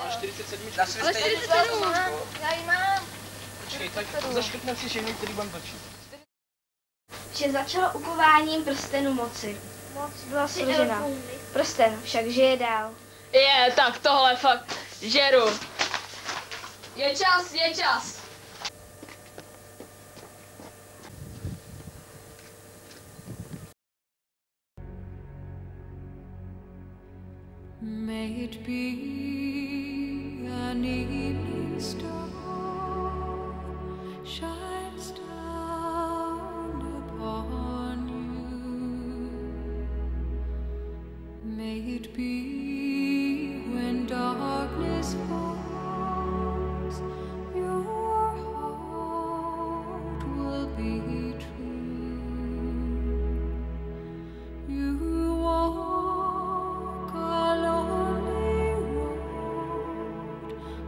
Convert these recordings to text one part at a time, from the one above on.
A 47. Ale 47, já ji mám. Počkej, tak zaškrtneme si všechny, který budeme točit. Že začalo ukováním prstenu moci. Moc byla složena. Prsten však žije dál. Tak tohle fakt žeru. Je čas. May it be an evening star shines down upon you. May it be when darkness falls, your heart will be true. You walk a lonely road.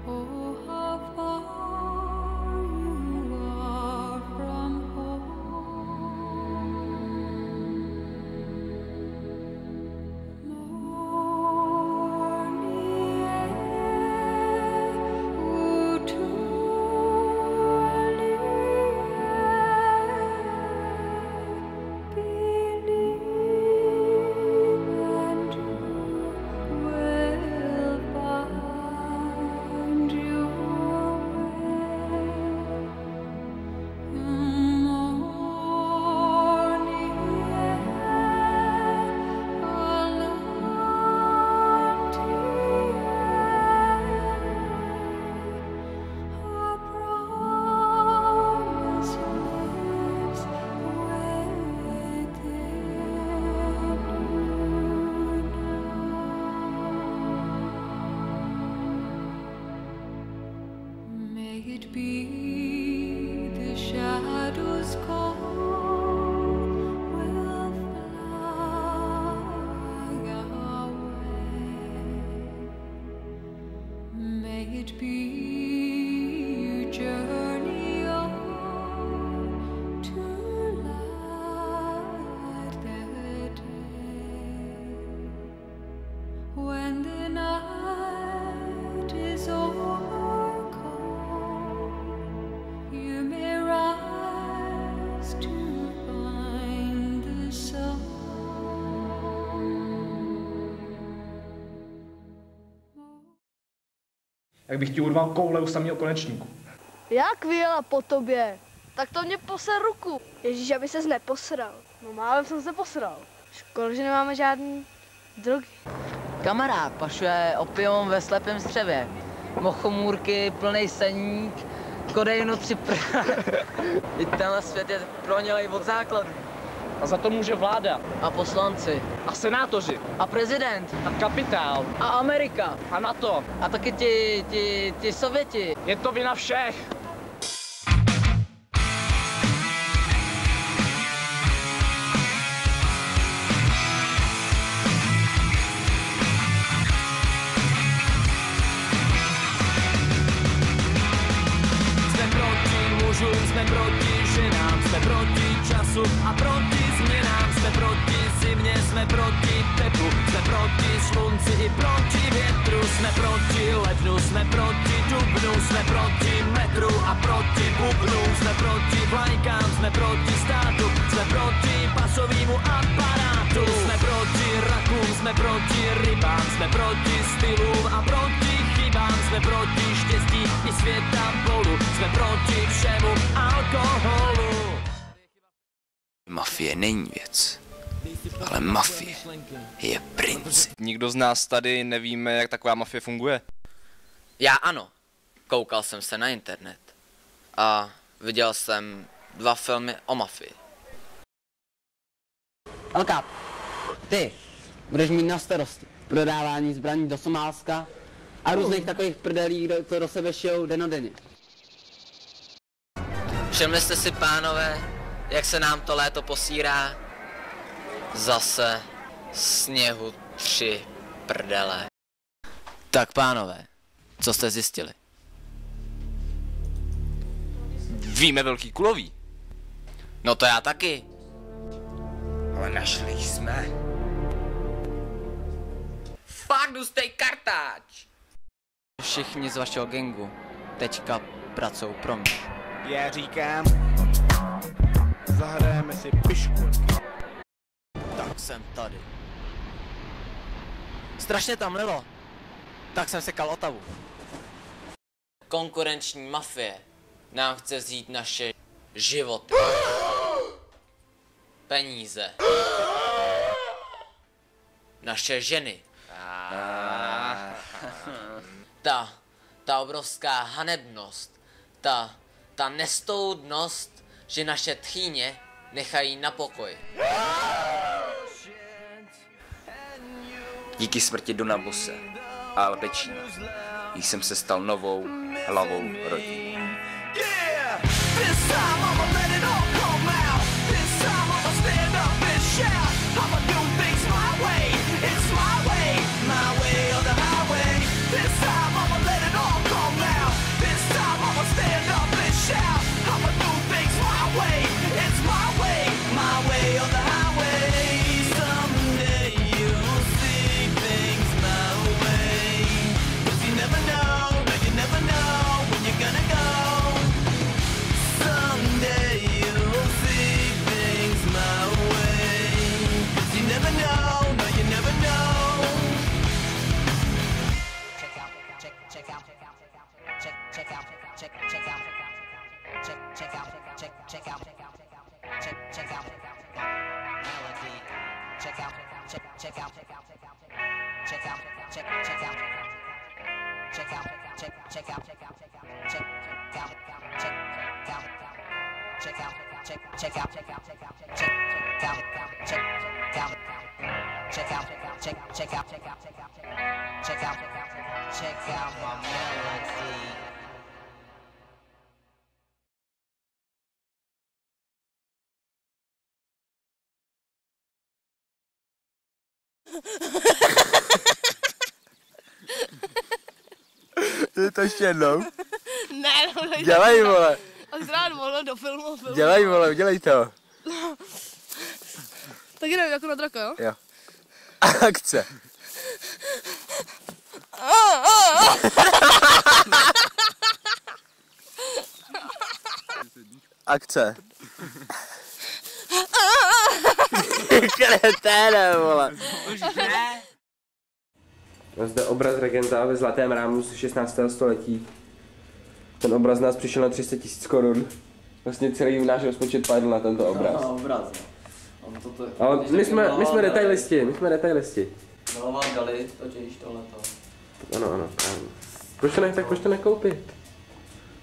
Oh, how far you are from home. Morning air, oh, truly believe and you will find your way. Morning air, our promise lives within you. May it be the shadows call will fly away. May it be you journey on to light the day. When the night is overcome, you may rise to find the sun. Jak bych ti urval koule u samého konečníku. Jak vyjela po tobě? Tak to mě poser ruku. Ježíš, aby ses neposral. No málem jsem se posral. Škoda, že nemáme žádný drogy. Kamarád pašuje opium ve slepém střevě. Mochomůrky, plnej seník, kodeinu 3 I tenhle svět je pronělej od základu. A za to může vláda. A poslanci. A senátoři. A prezident. A kapitál. A Amerika. A NATO. A taky ti Sověti. Je to vina všech. Jsme proti mužům, jsme proti ženám, jsme proti času a proti změnám, jsme proti zimě, jsme proti teplu, jsme proti slunci i proti větru, jsme proti lednu, jsme proti dubnu, jsme proti metru a proti bubnu, jsme proti vlajkám, jsme proti státu, jsme proti pasovému aparátu, jsme proti rakům, jsme proti rybám, jsme proti stylům a proti chybám, jsme proti štěstí i světa bolu, jsme proti všemu alkoholu. Mafie není věc, ale mafie je princip. Nikdo z nás tady nevíme, jak taková mafie funguje. Já ano. Koukal jsem se na internet. A viděl jsem 2 filmy o mafii. Elka, ty budeš mít na starosti prodávání zbraní do Somálska a různých takových prdelí, kdo do sebe šijou dennodenně. Všimli jste si, pánové, jak se nám to léto posírá? Zase sněhu 3 prdele. Tak, pánové, co jste zjistili? Víme velký kulový. No to já taky. Ale našli jsme. Fakt hustej kartáč. Všichni z vašeho gangu teďka pracují pro mě. Já říkám, zahrajeme si piškotky. Tak jsem tady. Strašně tam lilo. Tak jsem sekal Otavu. Konkurenční mafie nám chce vzít naše životy. Peníze. Naše ženy. Ta obrovská hanebnost. Ta nestoudnost, že naše tchýně nechají na pokoji. Díky smrti Dona Bose a Albečína jsem se stal novou hlavou rodiny. Je to ještě jednou? Ne, no, Dělej, vole. A zrát volno do filmu. Dělej, vole, udělej to. Tak jdem jako na draka, jo? Jo. Akce. Akce. Kreténe, vole. Už ne. Zde obraz regenta ve zlatém rámu z 16. století. Ten obraz nás přišel na 300 000 korun. Vlastně celý náš rozpočet padl na tento obraz. No, obraz. Ale my jsme detailisti, No, vám dali totiž tohleto. Ano, právě. Proč to nekoupit?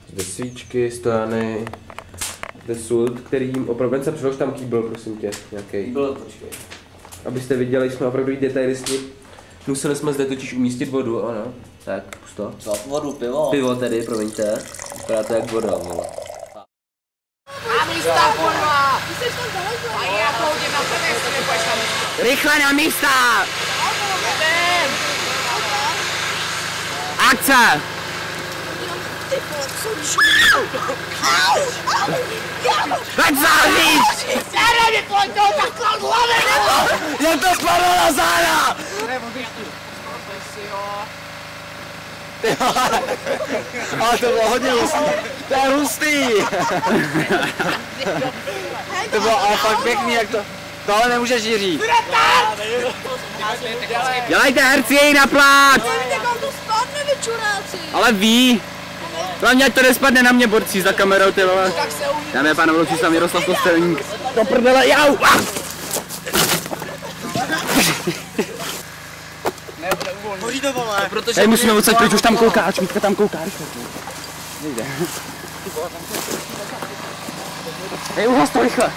Zde svíčky, stojany, zde sud, kterým opravdu se přilož tam kýbl, prosím tě, nějaký. Kýbl, počkej. Abyste viděli, jsme opravdu detailisti. Museli jsme zde totiž umístit vodu, ano. Tak, pusto. Co, vodu, pivo? Pivo tedy, promiňte. Vypadá to jak voda, vole. A místa, kurva! Ty jsi tam daleko. A já pohodím na první, jestli nepůjdeš na místa. Rychle na místa! Jdem! Akce! Pojď záříš! Sere mi pojď to takovou hlavě nebo! Jak to spadlo na záda! Ty vole. Ale to bylo hodně hustý. To je hustý. To bylo ale fakt pěkný, jak to... Tohle nemůžeš říct. Dělejte herci jej na plát! Ale ví. Hlavně ať to nespadne na mě, borci, za kamerou, ty vole. Dámy a pánové, loučí se tam Jaroslav Kostelník. Do prdele, jau! Hoří to, vole. Hej, musíme odsaď pryč, už tam koukáš, Mítka tam kouká, rychle. Nejde. Hej, uhlas to rychle.